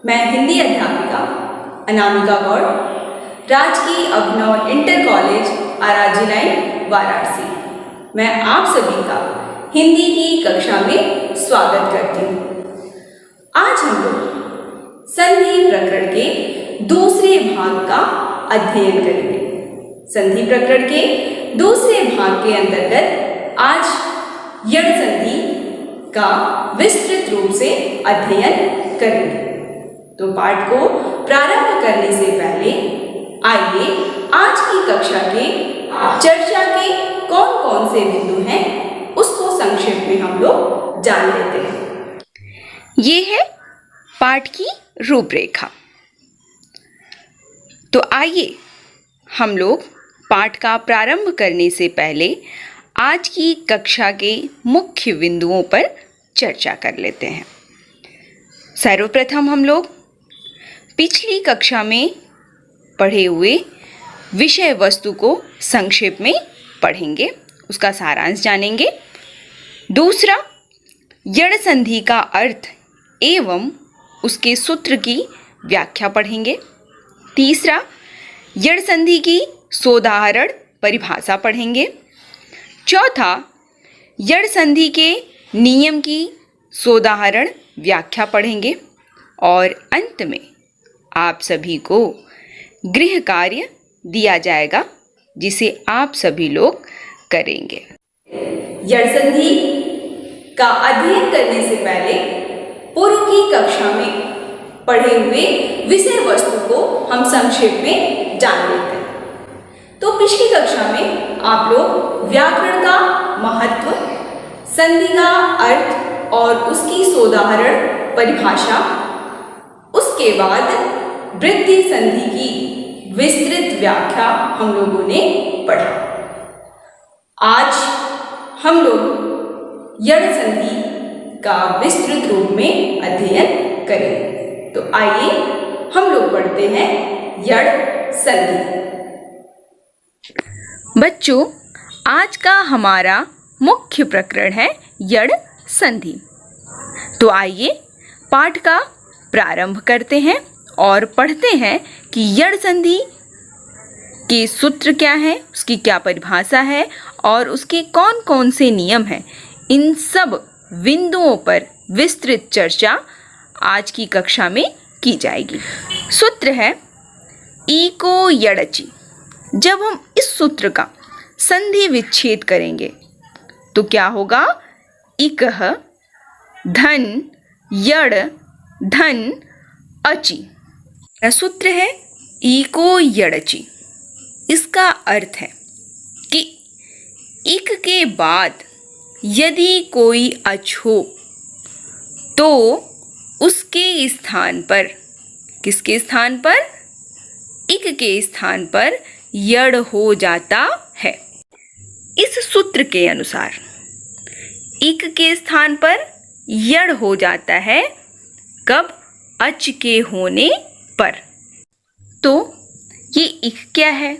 मैं हिंदी अध्यापिका अनामिका गौड़, राजकीय अभिनव इंटर कॉलेज आराजी लाइन वाराणसी। मैं आप सभी का हिंदी की कक्षा में स्वागत करती हूँ। आज हम लोग संधि प्रकरण के दूसरे भाग का अध्ययन करेंगे। संधि प्रकरण के दूसरे भाग के अंतर्गत आज यण संधि का विस्तृत रूप से अध्ययन करेंगे। तो पाठ को प्रारंभ करने से पहले आइए आज की कक्षा के चर्चा के कौन कौन से बिंदु हैं उसको संक्षेप में हम लोग जान लेते हैं। ये है पाठ की रूपरेखा। तो आइए हम लोग पाठ का प्रारंभ करने से पहले आज की कक्षा के मुख्य बिंदुओं पर चर्चा कर लेते हैं। सर्वप्रथम हम लोग पिछली कक्षा में पढ़े हुए विषय वस्तु को संक्षेप में पढ़ेंगे, उसका सारांश जानेंगे। दूसरा, यण संधि का अर्थ एवं उसके सूत्र की व्याख्या पढ़ेंगे। तीसरा, यण संधि की सोदाहरण परिभाषा पढ़ेंगे। चौथा, यण संधि के नियम की सोदाहरण व्याख्या पढ़ेंगे। और अंत में आप सभी को गृह कार्य दिया जाएगा जिसे आप सभी लोग करेंगे। यण संधि का अध्ययन करने से पहले पूर्व की कक्षा में पढ़े हुए विषय वस्तु को हम संक्षेप में जान लेते हैं। तो पिछली कक्षा में आप लोग व्याकरण का महत्व, संधि का अर्थ और उसकी सोदाहरण परिभाषा, उसके बाद वृद्धि संधि की विस्तृत व्याख्या हम लोगों ने पढ़ा। आज हम लोग यण संधि का विस्तृत रूप में अध्ययन करेंगे। तो आइए हम लोग पढ़ते हैं यण संधि। बच्चों, आज का हमारा मुख्य प्रकरण है यण संधि। तो आइए पाठ का प्रारंभ करते हैं और पढ़ते हैं कि यण संधि के सूत्र क्या हैं, उसकी क्या परिभाषा है और उसके कौन कौन से नियम हैं। इन सब बिंदुओं पर विस्तृत चर्चा आज की कक्षा में की जाएगी। सूत्र है इको यणचि। जब हम इस सूत्र का संधि विच्छेद करेंगे तो क्या होगा? इकः धन यण धन अचि। सूत्र है इको यणचि। इसका अर्थ है कि इक के बाद यदि कोई अच हो तो उसके स्थान पर, किसके स्थान पर? इक के स्थान पर यण हो जाता है। इस सूत्र के अनुसार इक के स्थान पर यण हो जाता है कब? अच के होने पर। तो ये इक क्या है,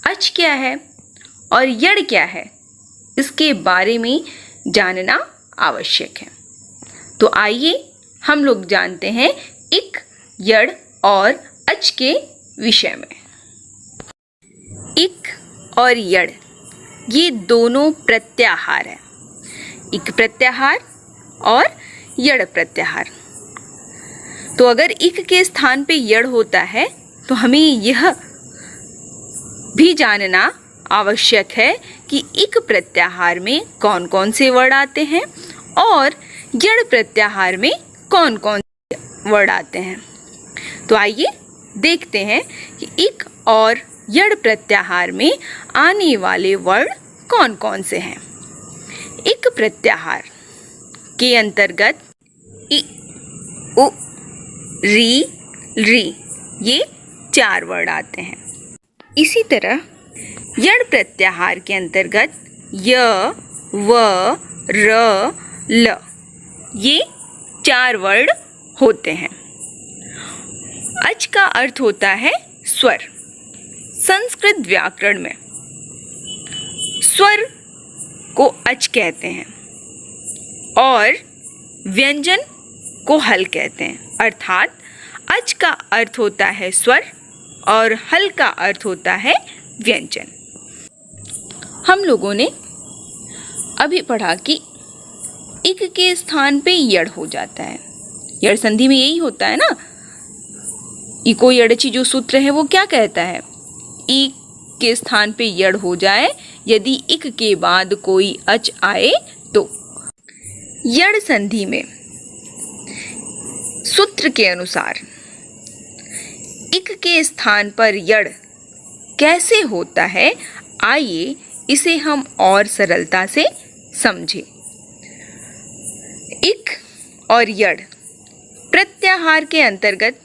अच क्या है और यण क्या है, इसके बारे में जानना आवश्यक है। तो आइए हम लोग जानते हैं इक, यण और अच के विषय में। इक और यण ये दोनों प्रत्याहार हैं। इक प्रत्याहार और यण प्रत्याहार। तो अगर इक के स्थान पे यण होता है तो हमें यह भी जानना आवश्यक है कि इक प्रत्याहार में कौन कौन से वर्ड आते हैं और यण प्रत्याहार में कौन कौन से वर्ड आते हैं। तो आइए देखते हैं कि इक और यण प्रत्याहार में आने वाले वर्ड कौन कौन से हैं। इक प्रत्याहार के अंतर्गत इ, उ, री, री ये 4 वर्ड आते हैं। इसी तरह यण प्रत्याहार के अंतर्गत य, व, र, ल ये 4 वर्ड होते हैं। अच का अर्थ होता है स्वर। संस्कृत व्याकरण में स्वर को अच कहते हैं और व्यंजन को हल कहते हैं। अर्थात अच का अर्थ होता है स्वर और हल का अर्थ होता है व्यंजन। हम लोगों ने अभी पढ़ा कि इक के स्थान पे यड़ हो जाता है। यड़ संधि में यही होता है ना। इको यड़ची जो सूत्र है वो क्या कहता है? इक के स्थान पे यड़ हो जाए यदि इक के बाद कोई अच आए तो। यड़ संधि में सूत्र के अनुसार इक के स्थान पर यड़ कैसे होता है, आइए इसे हम और सरलता से समझें। इक और यड़ प्रत्याहार के अंतर्गत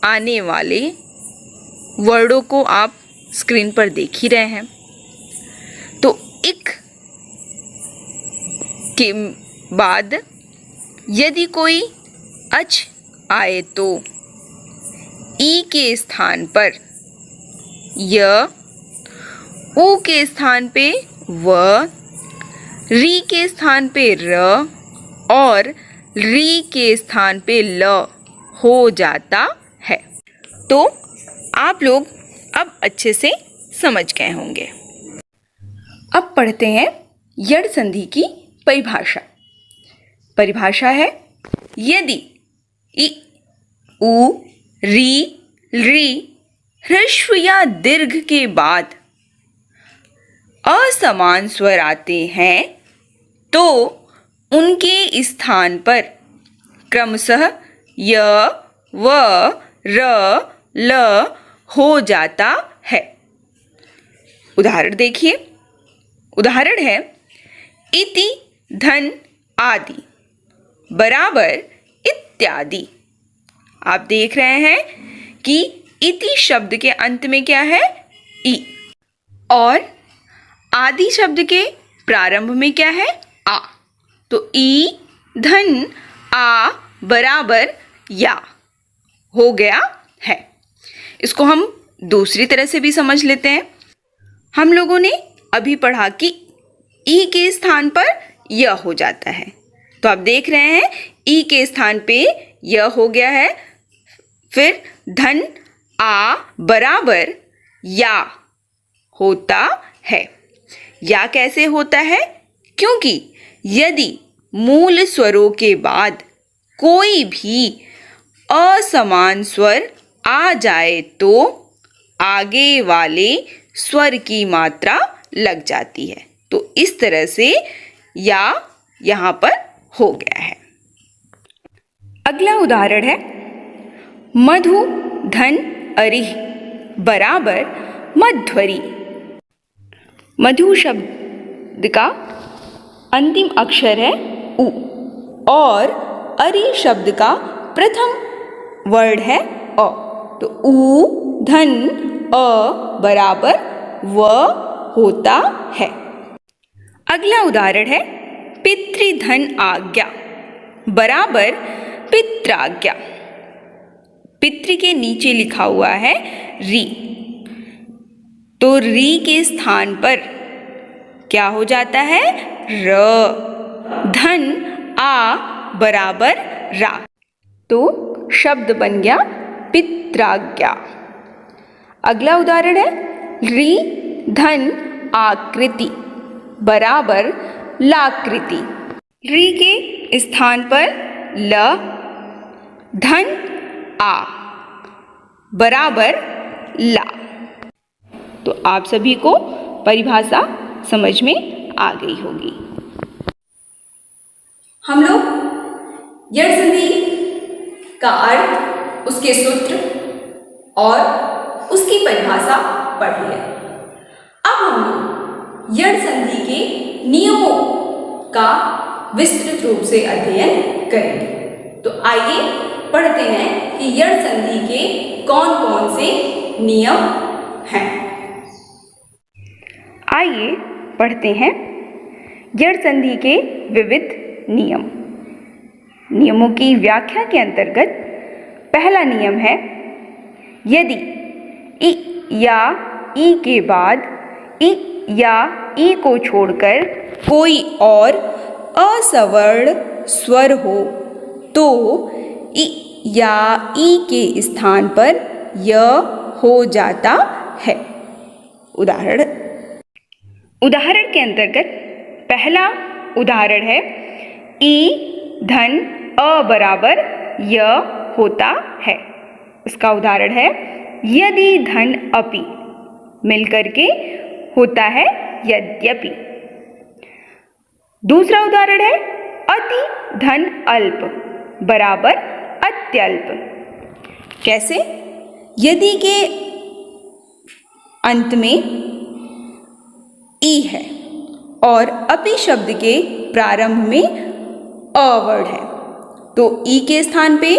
आने वाले वर्डों को आप स्क्रीन पर देख ही रहे हैं। तो इक के बाद यदि कोई अच आए तो ई के स्थान पर य, ऊ के स्थान पे व, री के स्थान पे र और री के स्थान पे ल हो जाता है। तो आप लोग अब अच्छे से समझ गए होंगे। अब पढ़ते हैं यड़ संधि की परिभाषा। परिभाषा है, यदि इ, उ, री, री ह्रस्व या दीर्घ के बाद असमान स्वर आते हैं तो उनके स्थान पर क्रमशः य, व, र, ल हो जाता है। उदाहरण देखिए। उदाहरण है इति, धन, आदि बराबर इत्यादि। आप देख रहे हैं कि इति शब्द के अंत में क्या है? ई, और आदि शब्द के प्रारंभ में क्या है? आ। तो ई, धन, आ बराबर या हो गया है। इसको हम दूसरी तरह से भी समझ लेते हैं। हम लोगों ने अभी पढ़ा कि ई के स्थान पर य हो जाता है। तो आप देख रहे हैं ई के स्थान पे य हो गया है। फिर धन, आ बराबर या होता है। या कैसे होता है? क्योंकि यदि मूल स्वरों के बाद कोई भी असमान स्वर आ जाए तो आगे वाले स्वर की मात्रा लग जाती है। तो इस तरह से या यहाँ पर हो गया है। अगला उदाहरण है मधु, धन, अरिह बराबर मध्वरी। मधु शब्द का अंतिम अक्षर है उ और अरि शब्द का प्रथम वर्ड है अ। तो उ, धन, अ बराबर व होता है। अगला उदाहरण है पितृधन आज्ञा बराबर पित्राज्ञा। पितृ के नीचे लिखा हुआ है री, तो री के स्थान पर क्या हो जाता है? र। धन, आ बराबर रा, तो शब्द बन गया पित्राज्ञा। अगला उदाहरण है री, धन, आकृति बराबर लाकृति। री के स्थान पर ल, धन, आ बराबर ला। तो आप सभी को परिभाषा समझ में आ गई होगी। हम लोग यड़ संधि का अर्थ, उसके सूत्र और उसकी परिभाषा पढ़ लिया। अब हम लोग यड़ संधि के नियमों का विस्तृत रूप से अध्ययन करेंगे। तो आइए पढ़ते हैं कि यड़ संधि के कौन कौन से नियम हैं। आइए पढ़ते हैं यड़ संधि के विविध नियम। नियमों की व्याख्या के अंतर्गत पहला नियम है, यदि इ या ई के बाद इ या ई को छोड़कर कोई और असवर्ण स्वर हो तो इ या ई के स्थान पर य हो जाता है। उदाहरण के अंतर्गत पहला उदाहरण है ई धन अ बराबर य होता है। इसका उदाहरण है यदि धन अपि मिलकर के होता है यद्यपि। दूसरा उदाहरण है अति धन अल्प बराबर अत्यल्प। कैसे? यदि के अंत में ई है और अपि शब्द के प्रारंभ में अ वर्ड है तो ई के स्थान पे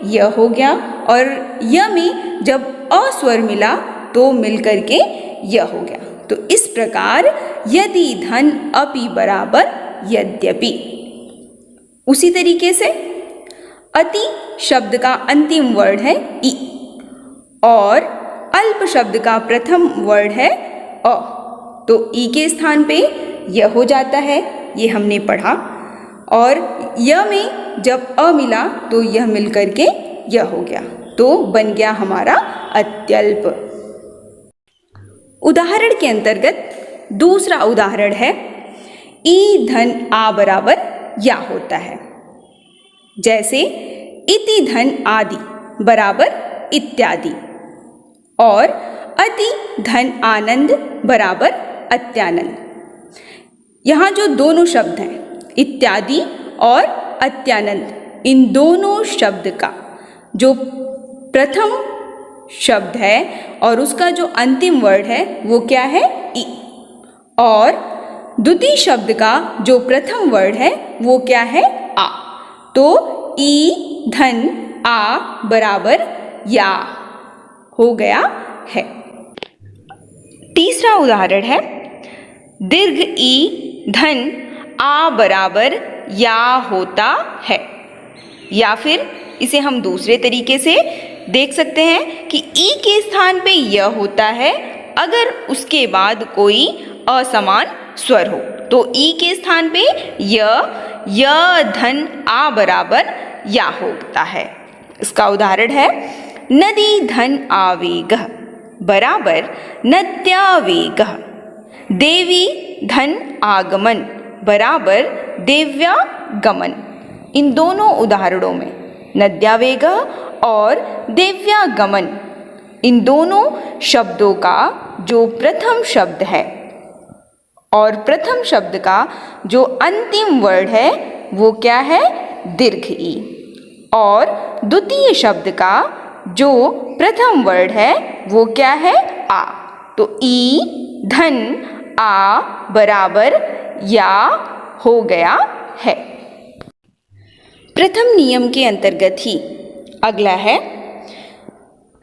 य हो गया और य में जब अ स्वर मिला तो मिलकर के य हो गया। तो इस प्रकार यदि धन अपि बराबर यद्यपि। उसी तरीके से अति शब्द का अंतिम वर्ड है ई और अल्प शब्द का प्रथम वर्ड है अ तो ई के स्थान पे य हो जाता है, ये हमने पढ़ा। और य में जब अ मिला तो यह मिलकर के य हो गया तो बन गया हमारा अत्यल्प। उदाहरण के अंतर्गत दूसरा उदाहरण है ई धन आ बराबर या होता है। जैसे इति धन आदि बराबर इत्यादि और अति धन आनंद बराबर अत्यानंद। यहाँ जो दोनों शब्द हैं इत्यादि और अत्यानंद, इन दोनों शब्द का जो प्रथम शब्द है और उसका जो अंतिम वर्ड है वो क्या है ई और द्वितीय शब्द का जो प्रथम वर्ड है वो क्या है आ। तो ई धन आ बराबर या हो गया है। तीसरा उदाहरण है दीर्घ ई धन आ बराबर या होता है। या फिर इसे हम दूसरे तरीके से देख सकते हैं कि ई के स्थान पे य होता है अगर उसके बाद कोई असमान स्वर हो तो ई के स्थान पे य धन आ बराबर या होता है। इसका उदाहरण है नदी धन आवेगः बराबर नद्यावेगः। देवी धन आगमन बराबर देव्यागमन। इन दोनों उदाहरणों में नद्यावेगः और देव्यागमन, इन दोनों शब्दों का जो प्रथम शब्द है और प्रथम शब्द का जो अंतिम वर्ड है वो क्या है दीर्घ ई और द्वितीय शब्द का जो प्रथम वर्ड है वो क्या है आ। तो ई धन आ बराबर या हो गया है। प्रथम नियम के अंतर्गत ही अगला है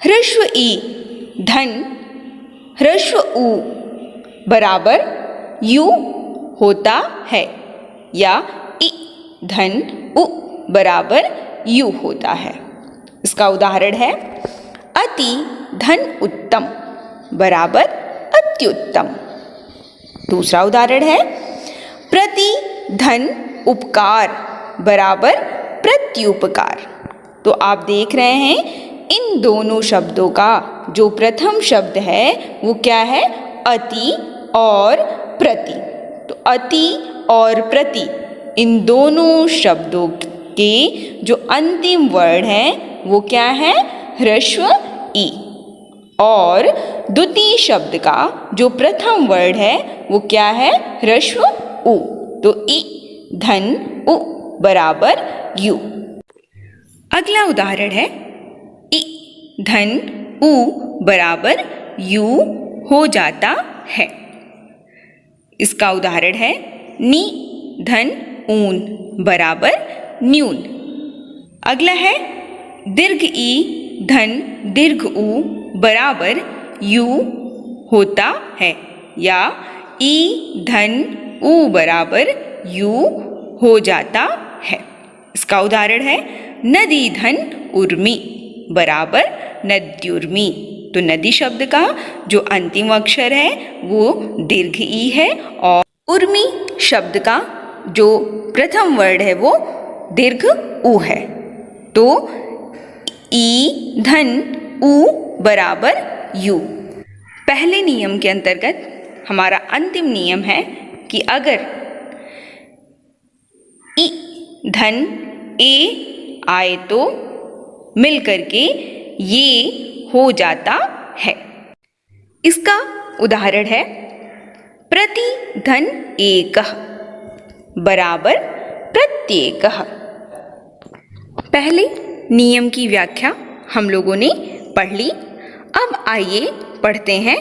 ह्रस्व ई धन ह्रस्व उ बराबर यू होता है या ई धन उ बराबर यू होता है। इसका उदाहरण है अति धन उत्तम बराबर अत्युत्तम। दूसरा उदाहरण है प्रति धन उपकार बराबर प्रत्युपकार। तो आप देख रहे हैं इन दोनों शब्दों का जो प्रथम शब्द है वो क्या है अति और प्रति। तो अति और प्रति इन दोनों शब्दों के जो अंतिम वर्ड हैं वो क्या है ह्रस्व ई और द्वितीय शब्द का जो प्रथम वर्ड है वो क्या है ह्रस्व उ। तो ई धन उ बराबर यू। अगला उदाहरण है ई धन उ बराबर यू हो जाता है। इसका उदाहरण है नी धन ऊन बराबर न्यून। अगला है दीर्घ ई धन दीर्घ उ बराबर यू होता है या ई धन उ बराबर यू हो जाता है। इसका उदाहरण है नदी धन उर्मी बराबर नद्युर्मी। तो नदी शब्द का जो अंतिम अक्षर है वो दीर्घ ई है और उर्मी शब्द का जो प्रथम वर्ड है वो दीर्घ उ है। तो ई धन उ बराबर यू। पहले नियम के अंतर्गत हमारा अंतिम नियम है कि अगर ई धन ए आए तो मिलकर के ये हो जाता है। इसका उदाहरण है प्रति धन एकः बराबर प्रत्येकः। पहले नियम की व्याख्या हम लोगों ने पढ़ ली। अब आइए पढ़ते हैं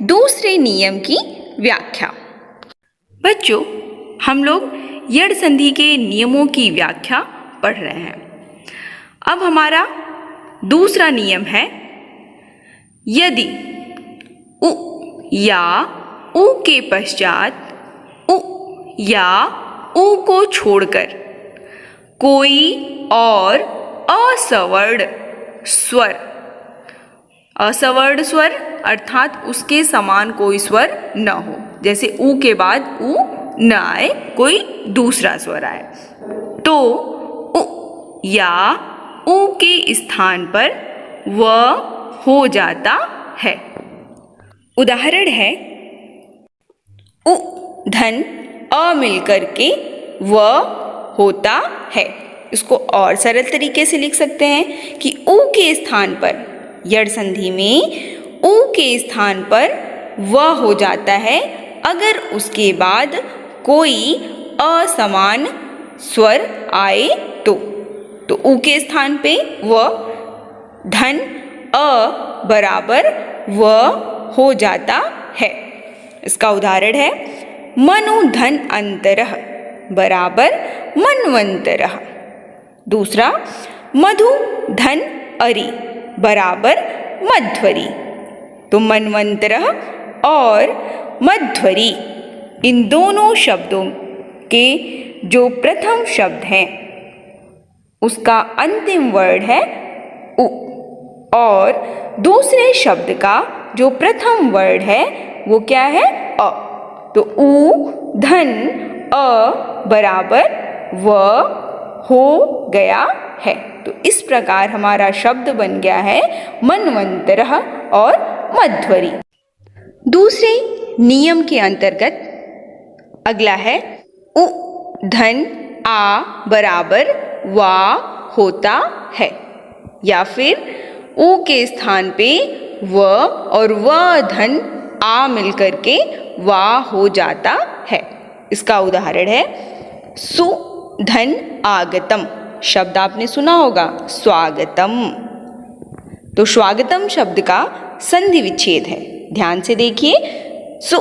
दूसरे नियम की व्याख्या। बच्चों, हम लोग यड़ संधि के नियमों की व्याख्या पढ़ रहे हैं। अब हमारा दूसरा नियम है, यदि उ या उ के पश्चात उ या उ को छोड़कर कोई और असवर्ण स्वर, असवर्ण स्वर अर्थात उसके समान कोई स्वर न हो, जैसे उ के बाद उ न आए, कोई दूसरा स्वर आए, तो उ या उ के स्थान पर व हो जाता है। उदाहरण है उ धन अ मिलकर के व होता है। इसको और सरल तरीके से लिख सकते हैं कि उ के स्थान पर, यड़ संधि में उ के स्थान पर व हो जाता है अगर उसके बाद कोई असमान स्वर आए तो उ के स्थान पे व, धन अ बराबर व हो जाता है। इसका उदाहरण है मनु धन अंतरः बराबर मन्वंतरः। दूसरा, मधु धन अरि बराबर मध्वरि। तो मन्वंतरः और मध्वरि, इन दोनों शब्दों के जो प्रथम शब्द हैं उसका अंतिम वर्ण है उ, और दूसरे शब्द का जो प्रथम वर्ण है वो क्या है, अ। तो उ धन अ बराबर व हो गया है। तो इस प्रकार हमारा शब्द बन गया है मन्वंतरः और मध्वरि। दूसरे नियम के अंतर्गत अगला है उ धन आ बराबर वा होता है, या फिर उ के स्थान पे व और व धन आ मिलकर के वा हो जाता है। इसका उदाहरण है सु धन आगतम। शब्द आपने सुना होगा स्वागतम। तो स्वागतम शब्द का संधि विच्छेद है, ध्यान से देखिए, सु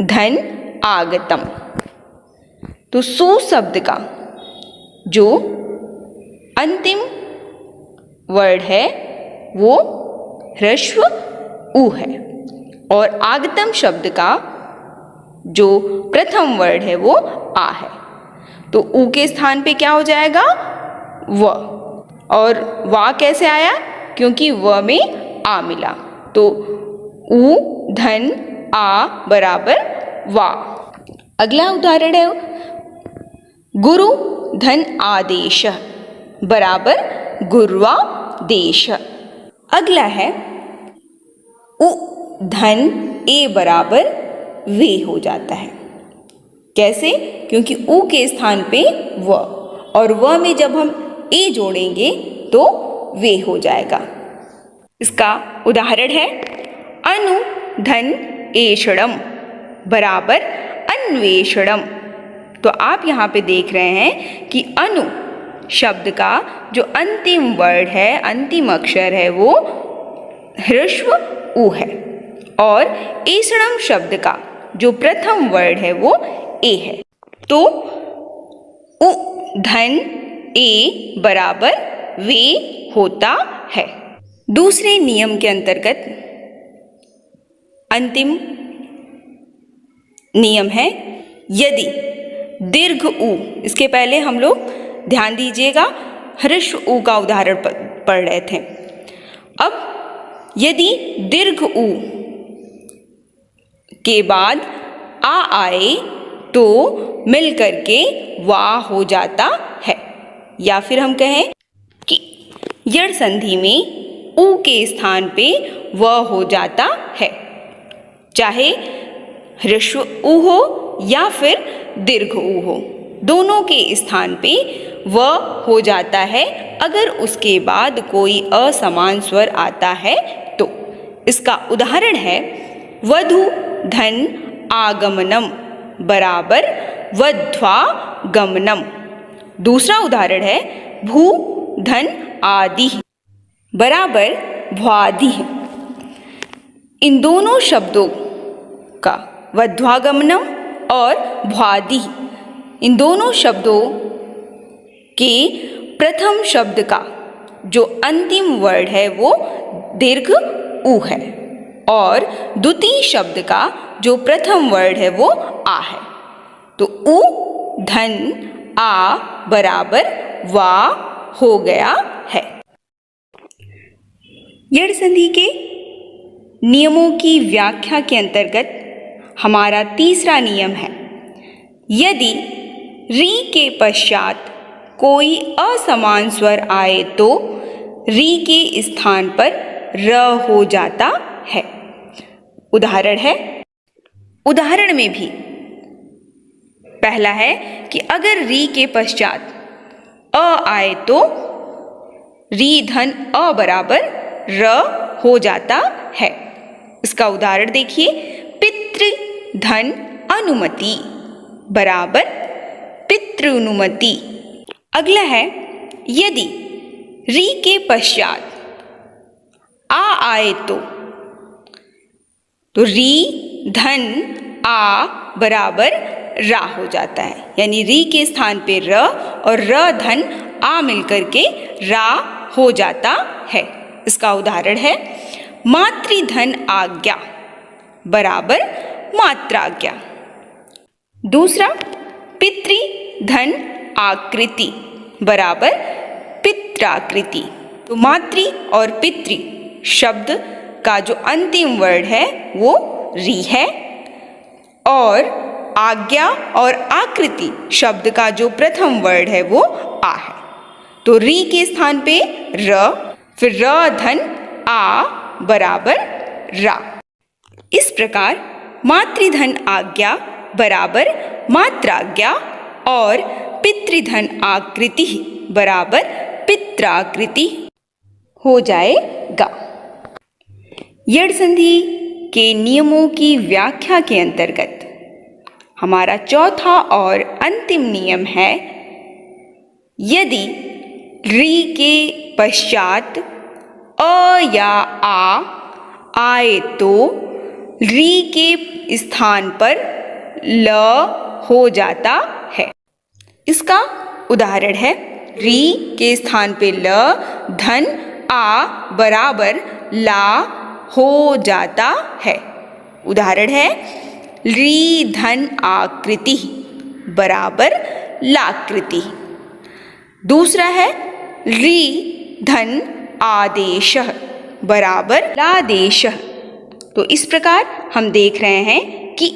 धन आगतम। तो सु शब्द का जो अंतिम वर्ड है वो ह्रस्व उ है, और आगतम शब्द का जो प्रथम वर्ड है वो आ है। तो उ के स्थान पे क्या हो जाएगा, व। और वा कैसे आया, क्योंकि व में आ मिला। तो उ धन आ बराबर वा। अगला उदाहरण है गुरु धन आदेश बराबर गुर्वादेश। अगला है उ धन ए बराबर वे हो जाता है। कैसे, क्योंकि उ के स्थान पे व, और व में जब हम ए जोड़ेंगे तो वे हो जाएगा। इसका उदाहरण है अनु धन एषणम बराबर अन्वेषणम। तो आप यहाँ पे देख रहे हैं कि अनु शब्द का जो अंतिम वर्ड है, अंतिम अक्षर है वो ह्रस्व उ है, और एषणम शब्द का जो प्रथम वर्ड है वो ए है। तो उ धन ए बराबर वे होता है। दूसरे नियम के अंतर्गत अंतिम नियम है यदि दीर्घ उ, इसके पहले हम लोग ध्यान दीजिएगा ह्रस्व उ का उदाहरण पढ़ रहे थे। अब यदि दीर्घ उ के बाद आ आए तो मिल करके वा हो जाता है, या फिर हम कहें कि यड़ संधि में ऊ के स्थान पे व हो जाता है, चाहे ह्रस्व ऊ हो या फिर दीर्घ ऊ हो, दोनों के स्थान पे व हो जाता है अगर उसके बाद कोई असमान स्वर आता है तो। इसका उदाहरण है वधु धन आगमनम बराबर वध्वागमनम। दूसरा उदाहरण है भू धन आदि बराबर भ्वादि। इन दोनों शब्दों का वध्वागमनम और भ्वादि, इन दोनों शब्दों के प्रथम शब्द का जो अंतिम वर्ण है वो दीर्घ ऊ है और द्वितीय शब्द का जो प्रथम वर्ण है वो आ है। तो ऊ धन आ बराबर वा हो गया है। यड़ संधि के नियमों की व्याख्या के अंतर्गत हमारा तीसरा नियम है, यदि री के पश्चात कोई असमान स्वर आए तो री के स्थान पर र हो जाता है। उदाहरण है, उदाहरण में भी पहला है कि अगर री के पश्चात अ आए तो री धन अ बराबर र हो जाता है। इसका उदाहरण देखिए, पितृ धन अनुमति बराबर पितृनुमति। अगला है, यदि री के पश्चात आ आए तो री धन आ बराबर रा हो जाता है, यानी री के स्थान पे र और र धन आ मिलकर के रा हो जाता है। इसका उदाहरण है मातृधन आज्ञा बराबर मात्राज्ञा। दूसरा, पितृ धन आकृति बराबर पित्राकृति। तो मातृ और पितृ शब्द का जो अंतिम वर्ण है वो री है और आज्ञा और आकृति शब्द का जो प्रथम वर्ण है वो आ है। तो री के स्थान पे र, फिर र धन आ बराबर रा। इस प्रकार मातृधन आज्ञा बराबर मात्राज्ञा और पितृधन आकृति बराबर पित्राकृति हो जाएगा। यड़ संधि के नियमों की व्याख्या के अंतर्गत हमारा चौथा और अंतिम नियम है, यदि री के पश्चात अ या आ आए तो री के स्थान पर ल हो जाता है। इसका उदाहरण है, री के स्थान पे ल धन आ बराबर ला हो जाता है। उदाहरण है री धन आकृति बराबर लाकृति। दूसरा है री धन आदेश बराबर लादेश। तो इस प्रकार हम देख रहे हैं कि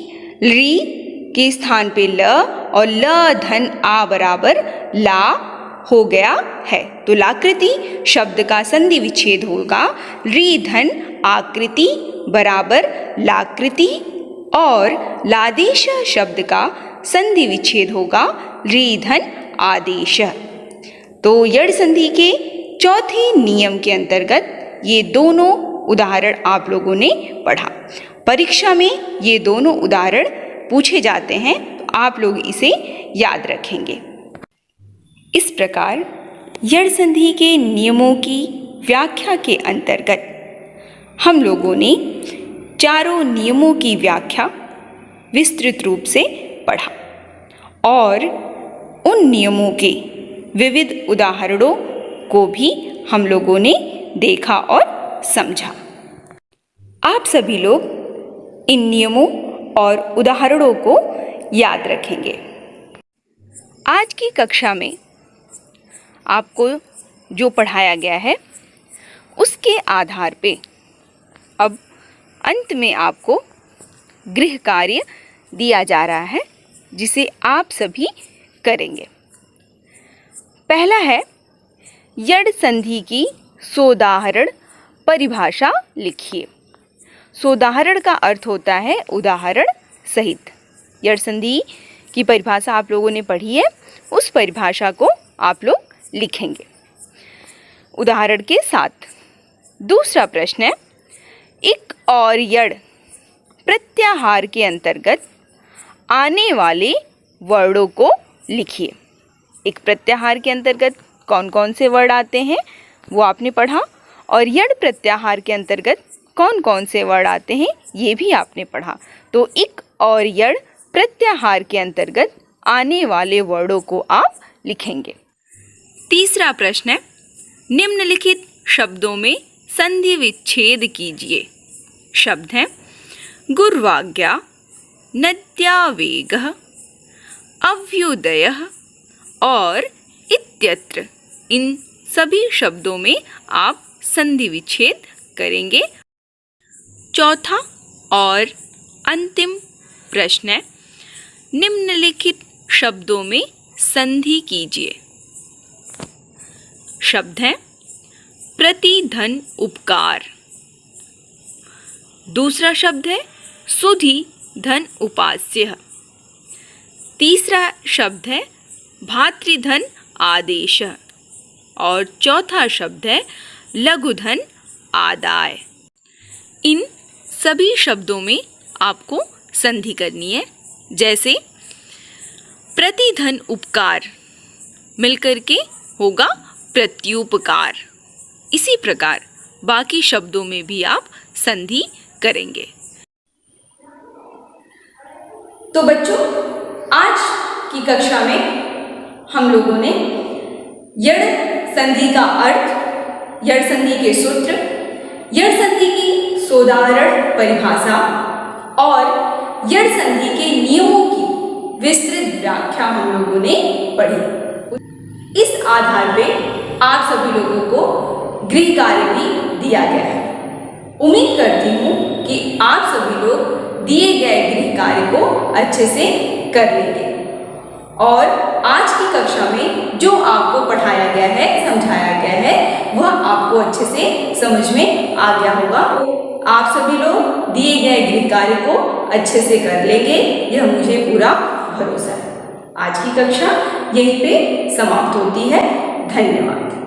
री के स्थान पे ल और ल धन आ बराबर ला हो गया है। तो लाकृति शब्द का संधि विच्छेद होगा री धन आकृति बराबर लाकृति और लादेश शब्द का संधि विच्छेद होगा री धन आदेश। तो यड़ संधि के चौथे नियम के अंतर्गत ये दोनों उदाहरण आप लोगों ने पढ़ा। परीक्षा में ये दोनों उदाहरण पूछे जाते हैं तो आप लोग इसे याद रखेंगे। इस प्रकार यड़ संधि के नियमों की व्याख्या के अंतर्गत हम लोगों ने चारों नियमों की व्याख्या विस्तृत रूप से पढ़ा और उन नियमों के विविध उदाहरणों को भी हम लोगों ने देखा और समझा। आप सभी लोग इन नियमों और उदाहरणों को याद रखेंगे। आज की कक्षा में आपको जो पढ़ाया गया है उसके आधार पे अब अंत में आपको गृह कार्य दिया जा रहा है जिसे आप सभी करेंगे। पहला है यड़ संधि की सोदाहरण परिभाषा लिखिए। सोदाहरण का अर्थ होता है उदाहरण सहित। यड़ संधि की परिभाषा आप लोगों ने पढ़ी है, उस परिभाषा को आप लोग लिखेंगे उदाहरण के साथ। दूसरा प्रश्न है, इक और यड़ प्रत्याहार के अंतर्गत आने वाले वर्णों को लिखिए। एक प्रत्याहार के अंतर्गत कौन कौन से वर्ड आते हैं वो आपने पढ़ा, और यड़ प्रत्याहार के अंतर्गत कौन कौन से वर्ड आते हैं ये भी आपने पढ़ा। तो इक और यड़ प्रत्याहार के अंतर्गत आने वाले वर्णों को आप लिखेंगे। तीसरा प्रश्न है, निम्नलिखित शब्दों में संधि विच्छेद कीजिए। शब्द हैं गुर्वाज्ञा, नद्यावेगः, अभ्युदयः और इत्यत्र। इन सभी शब्दों में आप संधि विच्छेद करेंगे। चौथा और अंतिम प्रश्न है, निम्नलिखित शब्दों में संधि कीजिए। शब्द हैं प्रतिधन उपकार, दूसरा शब्द है सुधि धन उपास्य, तीसरा शब्द है भातृधन आदेश और चौथा शब्द है लघुधन आदाय। इन सभी शब्दों में आपको संधि करनी है। जैसे प्रतिधन उपकार मिलकर के होगा प्रत्युपकार, इसी प्रकार बाकी शब्दों में भी आप संधि करेंगे। तो बच्चों, आज की कक्षा में हम लोगों ने यड़ संधि का अर्थ, यड़ संधि के सूत्र, यड़ संधि की सोदाहरण परिभाषा और यड़ संधि के नियमों की विस्तृत व्याख्या हम लोगों ने पढ़ी। इस आधार पे आप सभी लोगों को गृह कार्य भी दिया गया है। उम्मीद करती हूँ कि आप सभी लोग दिए गए गृह कार्य को अच्छे से कर लेंगे और आज की कक्षा में जो आपको पढ़ाया गया है, समझाया गया है, वह आपको अच्छे से समझ में आ गया होगा। आप सभी लोग दिए गए गृह कार्य को अच्छे से कर लेंगे, यह मुझे पूरा भरोसा है। आज की कक्षा यहीं पे समाप्त होती है। धन्यवाद।